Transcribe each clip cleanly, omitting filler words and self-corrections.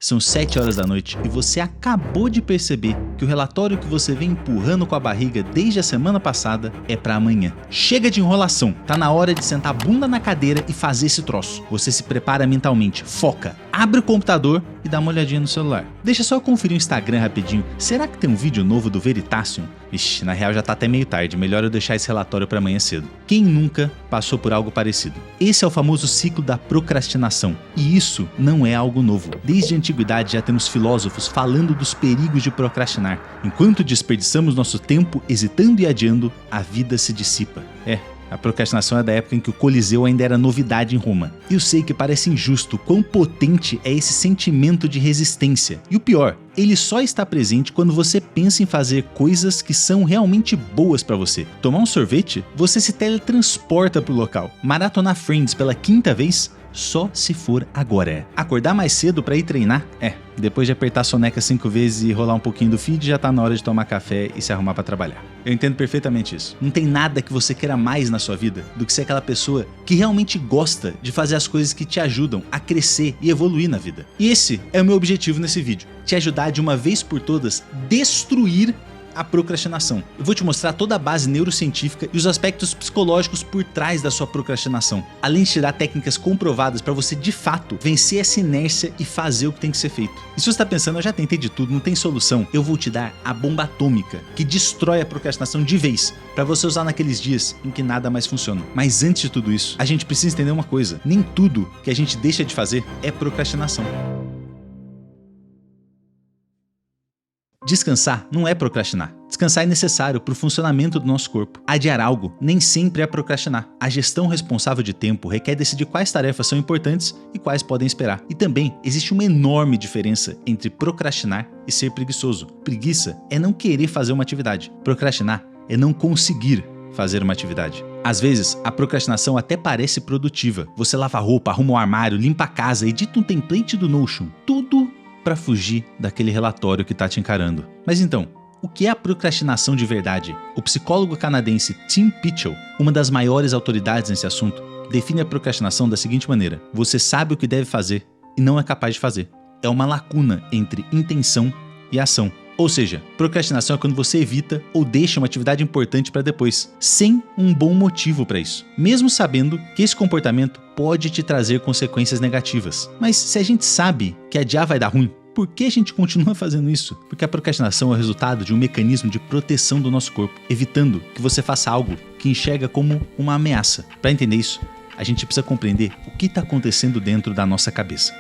São 7 horas da noite e você acabou de perceber que o relatório que você vem empurrando com a barriga desde a semana passada é pra amanhã. Chega de enrolação, tá na hora de sentar a bunda na cadeira e fazer esse troço. Você se prepara mentalmente, foca, abre o computador e dá uma olhadinha no celular. Deixa só eu conferir o Instagram rapidinho. Será que tem um vídeo novo do Veritasium? Ixi, na real já tá até meio tarde, melhor eu deixar esse relatório pra amanhã cedo. Quem nunca passou por algo parecido? Esse é o famoso ciclo da procrastinação. E isso não é algo novo. Desde a antiguidade já temos filósofos falando dos perigos de procrastinar. Enquanto desperdiçamos nosso tempo hesitando e adiando, a vida se dissipa. A procrastinação é da época em que o Coliseu ainda era novidade em Roma. Eu sei que parece injusto quão potente é esse sentimento de resistência. E o pior, ele só está presente quando você pensa em fazer coisas que são realmente boas pra você. Tomar um sorvete? Você se teletransporta pro local. Maratonar Friends pela 5ª vez? Só se for agora. Acordar mais cedo pra ir treinar? Depois de apertar a soneca 5 vezes e rolar um pouquinho do feed, já tá na hora de tomar café e se arrumar pra trabalhar. Eu entendo perfeitamente isso. Não tem nada que você queira mais na sua vida do que ser aquela pessoa que realmente gosta de fazer as coisas que te ajudam a crescer e evoluir na vida. E esse é o meu objetivo nesse vídeo. Te ajudar de uma vez por todas destruir a procrastinação. Eu vou te mostrar toda a base neurocientífica e os aspectos psicológicos por trás da sua procrastinação, além de te dar técnicas comprovadas para você de fato vencer essa inércia e fazer o que tem que ser feito. E se você está pensando, eu já tentei de tudo, não tem solução, eu vou te dar a bomba atômica que destrói a procrastinação de vez, para você usar naqueles dias em que nada mais funciona. Mas antes de tudo isso, a gente precisa entender uma coisa: nem tudo que a gente deixa de fazer é procrastinação. Descansar não é procrastinar. Descansar é necessário para o funcionamento do nosso corpo. Adiar algo nem sempre é procrastinar. A gestão responsável de tempo requer decidir quais tarefas são importantes e quais podem esperar. E também existe uma enorme diferença entre procrastinar e ser preguiçoso. Preguiça é não querer fazer uma atividade. Procrastinar é não conseguir fazer uma atividade. Às vezes, a procrastinação até parece produtiva. Você lava a roupa, arruma o armário, limpa a casa, edita um template do Notion. Tudo para fugir daquele relatório que está te encarando. Mas então, o que é a procrastinação de verdade? O psicólogo canadense Tim Pitchell, uma das maiores autoridades nesse assunto, define a procrastinação da seguinte maneira: você sabe o que deve fazer e não é capaz de fazer. É uma lacuna entre intenção e ação. Ou seja, procrastinação é quando você evita ou deixa uma atividade importante para depois, sem um bom motivo para isso, mesmo sabendo que esse comportamento pode te trazer consequências negativas. Mas se a gente sabe que adiar vai dar ruim, por que a gente continua fazendo isso? Porque a procrastinação é o resultado de um mecanismo de proteção do nosso corpo, evitando que você faça algo que enxerga como uma ameaça. Para entender isso, a gente precisa compreender o que está acontecendo dentro da nossa cabeça.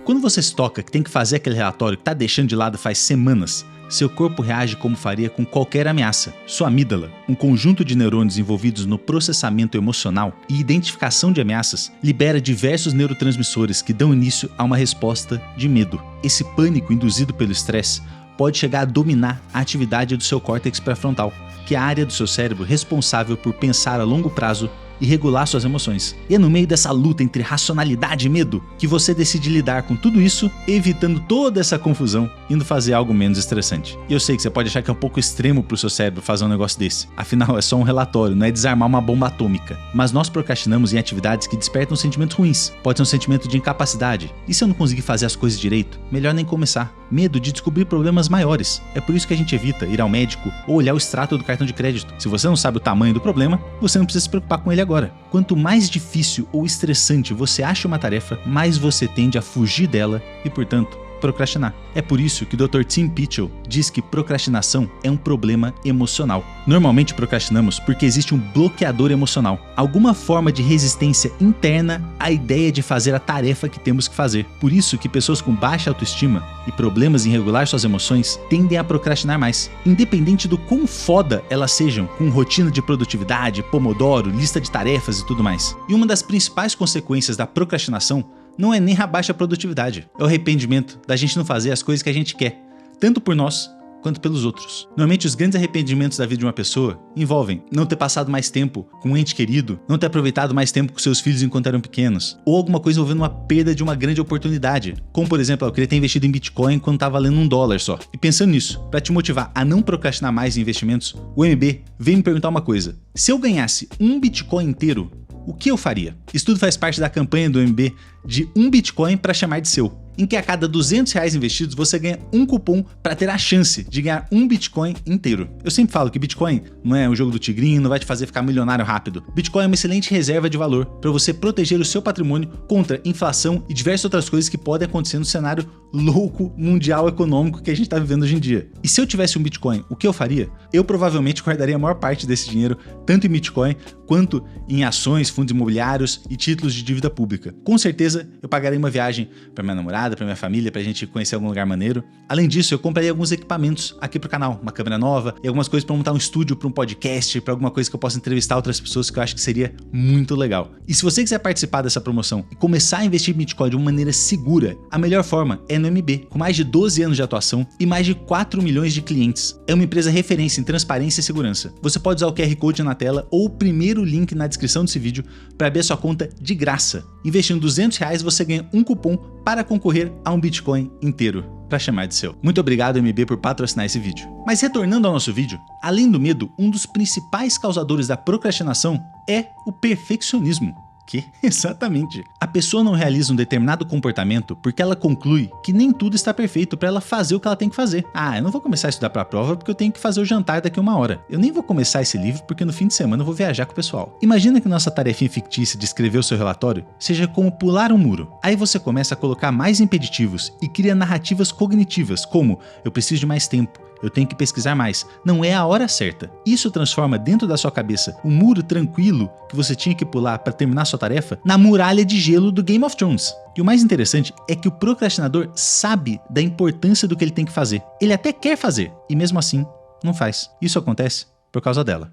Quando você se toca que tem que fazer aquele relatório que está deixando de lado faz semanas, seu corpo reage como faria com qualquer ameaça. Sua amígdala, um conjunto de neurônios envolvidos no processamento emocional e identificação de ameaças, libera diversos neurotransmissores que dão início a uma resposta de medo. Esse pânico induzido pelo estresse pode chegar a dominar a atividade do seu córtex pré-frontal, que é a área do seu cérebro responsável por pensar a longo prazo e regular suas emoções. E é no meio dessa luta entre racionalidade e medo que você decide lidar com tudo isso, evitando toda essa confusão, indo fazer algo menos estressante. E eu sei que você pode achar que é um pouco extremo pro seu cérebro fazer um negócio desse. Afinal, é só um relatório, não é desarmar uma bomba atômica. Mas nós procrastinamos em atividades que despertam sentimentos ruins. Pode ser um sentimento de incapacidade. E se eu não conseguir fazer as coisas direito? Melhor nem começar. Medo de descobrir problemas maiores. É por isso que a gente evita ir ao médico ou olhar o extrato do cartão de crédito. Se você não sabe o tamanho do problema, você não precisa se preocupar com ele agora. Quanto mais difícil ou estressante você acha uma tarefa, mais você tende a fugir dela e, portanto, procrastinar. É por isso que o Dr. Tim Pitchell diz que procrastinação é um problema emocional. Normalmente procrastinamos porque existe um bloqueador emocional, alguma forma de resistência interna à ideia de fazer a tarefa que temos que fazer. Por isso que pessoas com baixa autoestima e problemas em regular suas emoções tendem a procrastinar mais, independente do quão foda elas sejam, com rotina de produtividade, pomodoro, lista de tarefas e tudo mais. E uma das principais consequências da procrastinação não é nem a baixa produtividade, é o arrependimento da gente não fazer as coisas que a gente quer, tanto por nós quanto pelos outros. Normalmente os grandes arrependimentos da vida de uma pessoa envolvem não ter passado mais tempo com um ente querido, não ter aproveitado mais tempo com seus filhos enquanto eram pequenos, ou alguma coisa envolvendo uma perda de uma grande oportunidade, como por exemplo, eu queria ter investido em Bitcoin quando estava valendo $1 só. E pensando nisso, para te motivar a não procrastinar mais em investimentos, o MB veio me perguntar uma coisa: se eu ganhasse um Bitcoin inteiro, o que eu faria? Isso tudo faz parte da campanha do MB de um Bitcoin para chamar de seu, em que a cada R$200 investidos você ganha um cupom para ter a chance de ganhar um Bitcoin inteiro. Eu sempre falo que Bitcoin não é um jogo do tigrinho, não vai te fazer ficar milionário rápido. Bitcoin é uma excelente reserva de valor para você proteger o seu patrimônio contra inflação e diversas outras coisas que podem acontecer no cenário louco mundial econômico que a gente está vivendo hoje em dia. E se eu tivesse um Bitcoin, o que eu faria? Eu provavelmente guardaria a maior parte desse dinheiro tanto em Bitcoin quanto em ações, fundos imobiliários e títulos de dívida pública. Com certeza eu pagaria uma viagem para minha namorada, para minha família, pra gente conhecer algum lugar maneiro. Além disso, eu compraria alguns equipamentos aqui pro canal, uma câmera nova e algumas coisas para montar um estúdio para um podcast, para alguma coisa que eu possa entrevistar outras pessoas, que eu acho que seria muito legal. E se você quiser participar dessa promoção e começar a investir em Bitcoin de uma maneira segura, a melhor forma é no MB, com mais de 12 anos de atuação e mais de 4 milhões de clientes. É uma empresa referência em transparência e segurança. Você pode usar o QR Code na tela ou o primeiro link na descrição desse vídeo para abrir a sua conta de graça. Investindo R$200, você ganha um cupom para concorrer a um Bitcoin inteiro para chamar de seu. Muito obrigado, MB, por patrocinar esse vídeo. Mas retornando ao nosso vídeo, além do medo, um dos principais causadores da procrastinação é o perfeccionismo. Que? Exatamente. A pessoa não realiza um determinado comportamento porque ela conclui que nem tudo está perfeito para ela fazer o que ela tem que fazer. Ah, eu não vou começar a estudar para a prova porque eu tenho que fazer o jantar daqui a uma hora. Eu nem vou começar esse livro porque no fim de semana eu vou viajar com o pessoal. Imagina que nossa tarefinha fictícia de escrever o seu relatório seja como pular um muro. Aí você começa a colocar mais impeditivos e cria narrativas cognitivas como eu preciso de mais tempo, eu tenho que pesquisar mais, não é a hora certa. Isso transforma dentro da sua cabeça o muro tranquilo que você tinha que pular para terminar sua tarefa na muralha de gelo do Game of Thrones. E o mais interessante é que o procrastinador sabe da importância do que ele tem que fazer. Ele até quer fazer e mesmo assim não faz. Isso acontece por causa dela.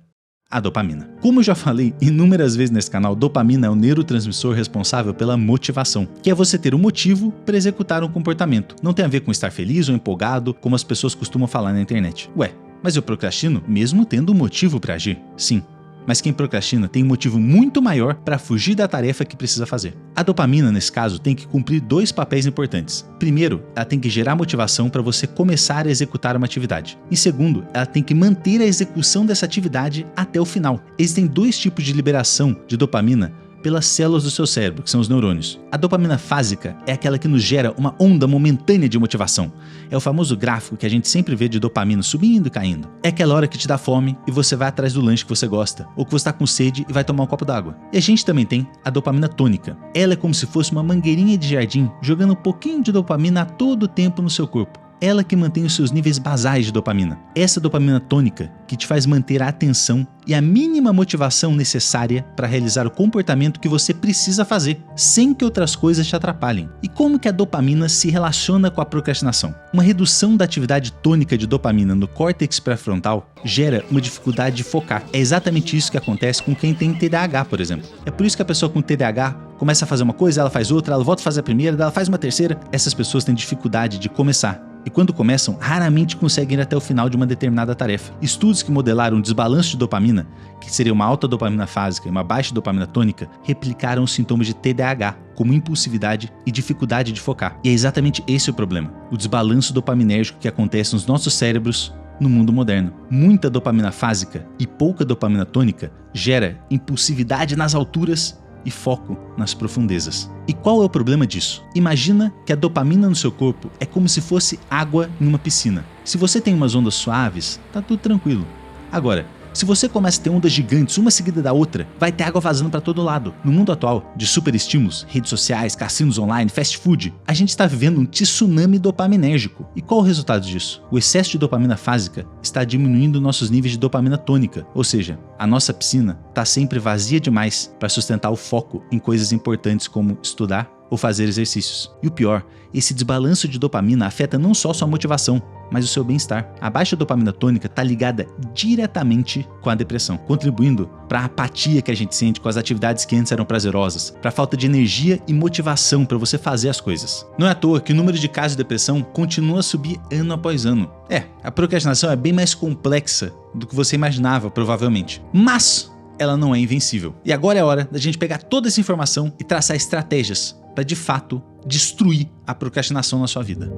A dopamina. Como eu já falei inúmeras vezes nesse canal, dopamina é o neurotransmissor responsável pela motivação, que é você ter um motivo para executar um comportamento. Não tem a ver com estar feliz ou empolgado, como as pessoas costumam falar na internet. Ué, mas eu procrastino mesmo tendo um motivo para agir? Sim. Mas quem procrastina tem um motivo muito maior para fugir da tarefa que precisa fazer. A dopamina, nesse caso, tem que cumprir dois papéis importantes. Primeiro, ela tem que gerar motivação para você começar a executar uma atividade. E segundo, ela tem que manter a execução dessa atividade até o final. Existem dois tipos de liberação de dopamina pelas células do seu cérebro, que são os neurônios. A dopamina fásica é aquela que nos gera uma onda momentânea de motivação. É o famoso gráfico que a gente sempre vê de dopamina subindo e caindo. É aquela hora que te dá fome e você vai atrás do lanche que você gosta, ou que você está com sede e vai tomar um copo d'água. E a gente também tem a dopamina tônica. Ela é como se fosse uma mangueirinha de jardim, jogando um pouquinho de dopamina a todo tempo no seu corpo. Ela que mantém os seus níveis basais de dopamina. Essa dopamina tônica que te faz manter a atenção e a mínima motivação necessária para realizar o comportamento que você precisa fazer, sem que outras coisas te atrapalhem. E como que a dopamina se relaciona com a procrastinação? Uma redução da atividade tônica de dopamina no córtex pré-frontal gera uma dificuldade de focar. É exatamente isso que acontece com quem tem TDAH, por exemplo. É por isso que a pessoa com TDAH começa a fazer uma coisa, ela faz outra, ela volta a fazer a primeira, ela faz uma terceira. Essas pessoas têm dificuldade de começar. E quando começam, raramente conseguem ir até o final de uma determinada tarefa. Estudos que modelaram um desbalanço de dopamina, que seria uma alta dopamina fásica e uma baixa dopamina tônica, replicaram os sintomas de TDAH, como impulsividade e dificuldade de focar. E é exatamente esse o problema, o desbalanço dopaminérgico que acontece nos nossos cérebros no mundo moderno. Muita dopamina fásica e pouca dopamina tônica gera impulsividade nas alturas e foco nas profundezas. E qual é o problema disso? Imagina que a dopamina no seu corpo é como se fosse água em uma piscina. Se você tem umas ondas suaves, tá tudo tranquilo. Agora, se você começa a ter ondas gigantes, uma seguida da outra, vai ter água vazando para todo lado. No mundo atual, de superestímulos, redes sociais, cassinos online, fast food, a gente está vivendo um tsunami dopaminérgico. E qual o resultado disso? O excesso de dopamina fásica está diminuindo nossos níveis de dopamina tônica, ou seja, a nossa piscina está sempre vazia demais para sustentar o foco em coisas importantes como estudar ou fazer exercícios. E o pior, esse desbalanço de dopamina afeta não só sua motivação, mas o seu bem-estar. A baixa dopamina tônica está ligada diretamente com a depressão, contribuindo para a apatia que a gente sente com as atividades que antes eram prazerosas, para a falta de energia e motivação para você fazer as coisas. Não é à toa que o número de casos de depressão continua a subir ano após ano. A procrastinação é bem mais complexa do que você imaginava, provavelmente. Mas ela não é invencível. E agora é hora da gente pegar toda essa informação e traçar estratégias para, de fato, destruir a procrastinação na sua vida.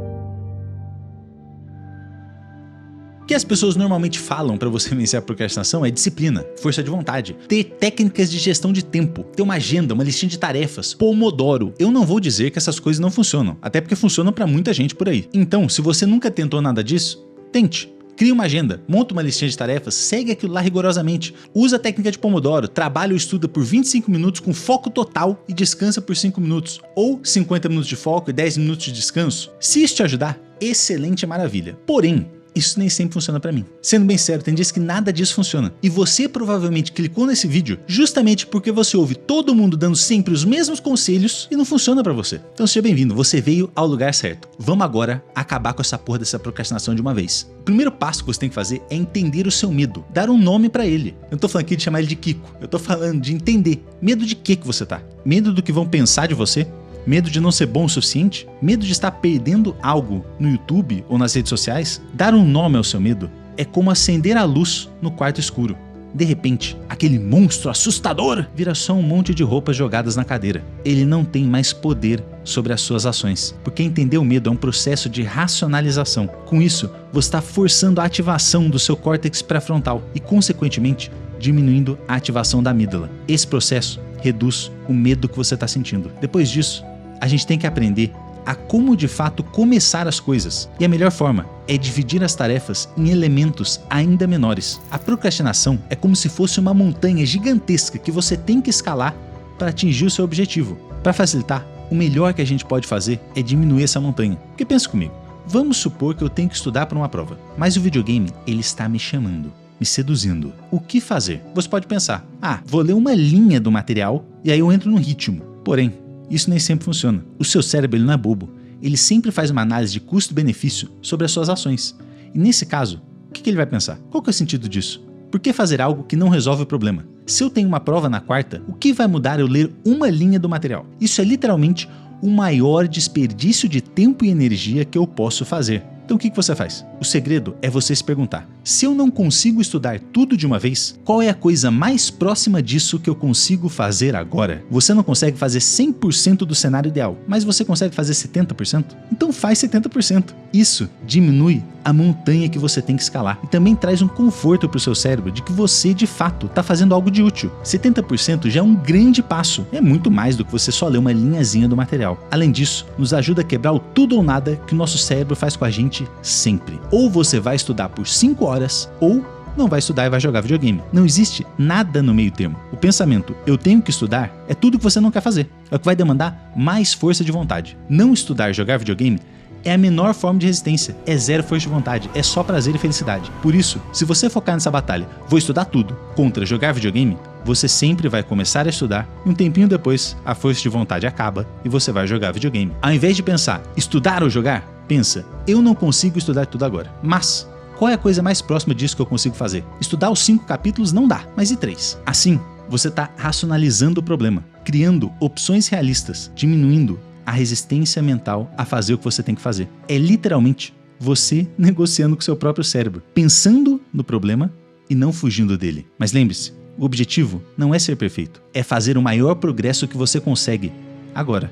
O que as pessoas normalmente falam para você vencer a procrastinação é disciplina, força de vontade, ter técnicas de gestão de tempo, ter uma agenda, uma listinha de tarefas, Pomodoro. Eu não vou dizer que essas coisas não funcionam, até porque funcionam para muita gente por aí. Então, se você nunca tentou nada disso, tente. Crie uma agenda, monta uma listinha de tarefas, segue aquilo lá rigorosamente. Usa a técnica de Pomodoro, trabalha ou estuda por 25 minutos com foco total e descansa por 5 minutos. Ou 50 minutos de foco e 10 minutos de descanso. Se isso te ajudar, excelente, maravilha. Porém, isso nem sempre funciona pra mim. Sendo bem sério, tem dias que nada disso funciona. E você provavelmente clicou nesse vídeo justamente porque você ouve todo mundo dando sempre os mesmos conselhos e não funciona pra você. Então seja bem-vindo, você veio ao lugar certo. Vamos agora acabar com essa porra dessa procrastinação de uma vez. O primeiro passo que você tem que fazer é entender o seu medo, dar um nome pra ele. Eu não tô falando aqui de chamar ele de Kiko, eu tô falando de entender. Medo de que você tá? Medo do que vão pensar de você? Medo de não ser bom o suficiente? Medo de estar perdendo algo no YouTube ou nas redes sociais? Dar um nome ao seu medo é como acender a luz no quarto escuro. De repente, aquele monstro assustador vira só um monte de roupas jogadas na cadeira. Ele não tem mais poder sobre as suas ações, porque entender o medo é um processo de racionalização. Com isso, você está forçando a ativação do seu córtex pré-frontal e, consequentemente, diminuindo a ativação da amígdala. Esse processo reduz o medo que você está sentindo. Depois disso, a gente tem que aprender a como de fato começar as coisas. E a melhor forma é dividir as tarefas em elementos ainda menores. A procrastinação é como se fosse uma montanha gigantesca que você tem que escalar para atingir o seu objetivo. Para facilitar, o melhor que a gente pode fazer é diminuir essa montanha. Porque pensa comigo, vamos supor que eu tenho que estudar para uma prova, mas o videogame ele está me chamando, me seduzindo. O que fazer? Você pode pensar, vou ler uma linha do material e aí eu entro no ritmo. Porém, isso nem sempre funciona. O seu cérebro ele não é bobo. Ele sempre faz uma análise de custo-benefício sobre as suas ações. E nesse caso, o que ele vai pensar? Qual que é o sentido disso? Por que fazer algo que não resolve o problema? Se eu tenho uma prova na quarta, o que vai mudar eu ler uma linha do material? Isso é literalmente o maior desperdício de tempo e energia que eu posso fazer. Então o que você faz? O segredo é você se perguntar, se eu não consigo estudar tudo de uma vez, qual é a coisa mais próxima disso que eu consigo fazer agora? Você não consegue fazer 100% do cenário ideal, mas você consegue fazer 70%? Então faz 70%. Isso diminui a montanha que você tem que escalar e também traz um conforto para o seu cérebro de que você de fato está fazendo algo de útil. 70% já é um grande passo, é muito mais do que você só ler uma linhazinha do material. Além disso, nos ajuda a quebrar o tudo ou nada que o nosso cérebro faz com a gente sempre. Ou você vai estudar por 5 horas, ou não vai estudar e vai jogar videogame. Não existe nada no meio termo. O pensamento, eu tenho que estudar, é tudo que você não quer fazer. É o que vai demandar mais força de vontade. Não estudar e jogar videogame é a menor forma de resistência, é zero força de vontade, é só prazer e felicidade. Por isso, se você focar nessa batalha, vou estudar tudo, contra jogar videogame, você sempre vai começar a estudar e um tempinho depois a força de vontade acaba e você vai jogar videogame. Ao invés de pensar, estudar ou jogar, pensa, eu não consigo estudar tudo agora, mas qual é a coisa mais próxima disso que eu consigo fazer? Estudar os 5 capítulos não dá, mas e 3? Assim, você está racionalizando o problema, criando opções realistas, diminuindo a resistência mental a fazer o que você tem que fazer. É literalmente você negociando com seu próprio cérebro, pensando no problema e não fugindo dele. Mas lembre-se, o objetivo não é ser perfeito, é fazer o maior progresso que você consegue agora.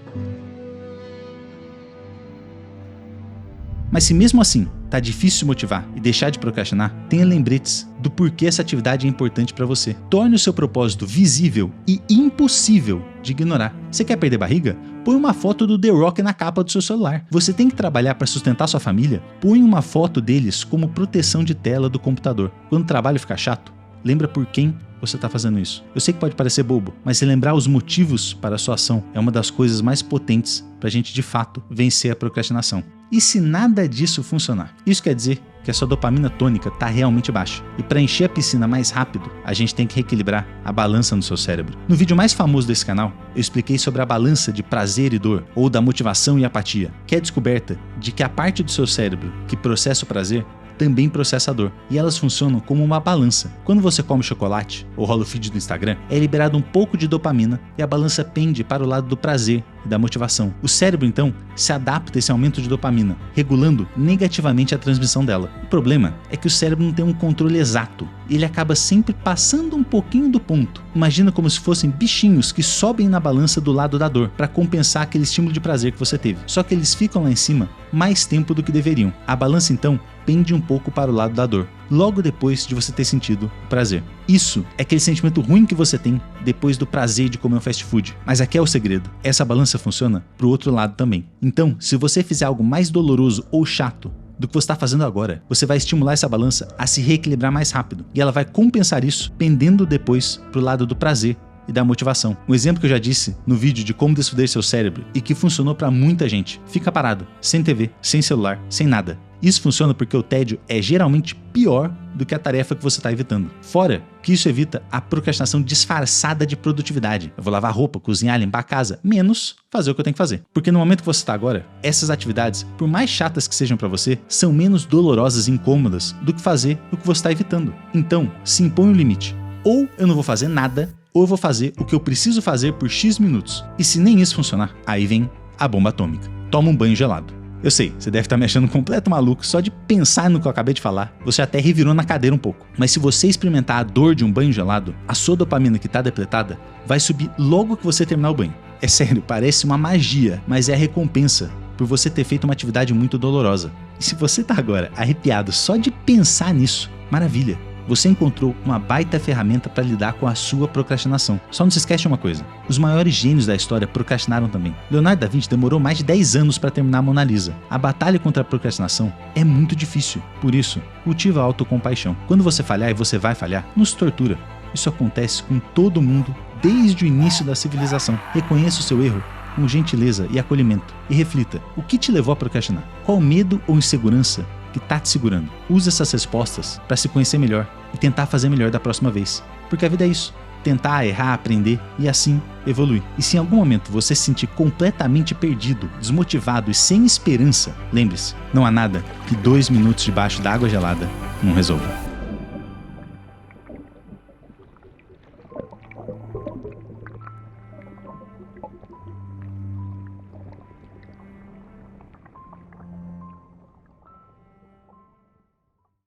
Mas se mesmo assim tá difícil se motivar e deixar de procrastinar, tenha lembretes do porquê essa atividade é importante para você. Torne o seu propósito visível e impossível de ignorar. Você quer perder barriga? Põe uma foto do The Rock na capa do seu celular. Você tem que trabalhar para sustentar sua família? Põe uma foto deles como proteção de tela do computador. Quando o trabalho ficar chato, lembra por quem você está fazendo isso. Eu sei que pode parecer bobo, mas se lembrar os motivos para a sua ação é uma das coisas mais potentes para a gente de fato vencer a procrastinação. E se nada disso funcionar? Isso quer dizer que a sua dopamina tônica está realmente baixa. E para encher a piscina mais rápido, a gente tem que reequilibrar a balança no seu cérebro. No vídeo mais famoso desse canal, eu expliquei sobre a balança de prazer e dor, ou da motivação e apatia, que é a descoberta de que a parte do seu cérebro que processa o prazer também processa a dor, e elas funcionam como uma balança. Quando você come chocolate ou rola o feed do Instagram, é liberado um pouco de dopamina e a balança pende para o lado do prazer e da motivação. O cérebro, então, se adapta a esse aumento de dopamina, regulando negativamente a transmissão dela. O problema é que o cérebro não tem um controle exato. Ele acaba sempre passando um pouquinho do ponto. Imagina como se fossem bichinhos que sobem na balança do lado da dor para compensar aquele estímulo de prazer que você teve. Só que eles ficam lá em cima mais tempo do que deveriam. A balança, então, pende um pouco para o lado da dor, logo depois de você ter sentido o prazer. Isso é aquele sentimento ruim que você tem depois do prazer de comer um fast food. Mas aqui é o segredo. Essa balança funciona pro outro lado também. Então, se você fizer algo mais doloroso ou chato do que você está fazendo agora, você vai estimular essa balança a se reequilibrar mais rápido. E ela vai compensar isso, pendendo depois pro lado do prazer e da motivação. Um exemplo que eu já disse no vídeo de como desfoder seu cérebro e que funcionou para muita gente. Fica parado, sem TV, sem celular, sem nada. Isso funciona porque o tédio é geralmente pior do que a tarefa que você está evitando. Fora que isso evita a procrastinação disfarçada de produtividade. Eu vou lavar roupa, cozinhar, limpar a casa, menos fazer o que eu tenho que fazer. Porque no momento que você está agora, essas atividades, por mais chatas que sejam para você, são menos dolorosas e incômodas do que fazer o que você está evitando. Então, se impõe um limite. Ou eu não vou fazer nada, ou eu vou fazer o que eu preciso fazer por X minutos. E se nem isso funcionar, aí vem a bomba atômica. Toma um banho gelado. Eu sei, você deve estar me achando completo maluco só de pensar no que eu acabei de falar. Você até revirou na cadeira um pouco. Mas se você experimentar a dor de um banho gelado, a sua dopamina que está depletada vai subir logo que você terminar o banho. É sério, parece uma magia, mas é a recompensa por você ter feito uma atividade muito dolorosa. E se você está agora arrepiado só de pensar nisso, maravilha! Você encontrou uma baita ferramenta para lidar com a sua procrastinação. Só não se esquece de uma coisa, os maiores gênios da história procrastinaram também. Leonardo da Vinci demorou mais de 10 anos para terminar a Mona Lisa. A batalha contra a procrastinação é muito difícil, por isso, cultiva a autocompaixão. Quando você falhar, e você vai falhar, não se tortura. Isso acontece com todo mundo desde o início da civilização. Reconheça o seu erro com gentileza e acolhimento e reflita, o que te levou a procrastinar? Qual medo ou insegurança que está te segurando? Use essas respostas para se conhecer melhor e tentar fazer melhor da próxima vez. Porque a vida é isso. Tentar, errar, aprender e assim evoluir. E se em algum momento você se sentir completamente perdido, desmotivado e sem esperança, lembre-se, não há nada que 2 minutos debaixo da água gelada não resolva.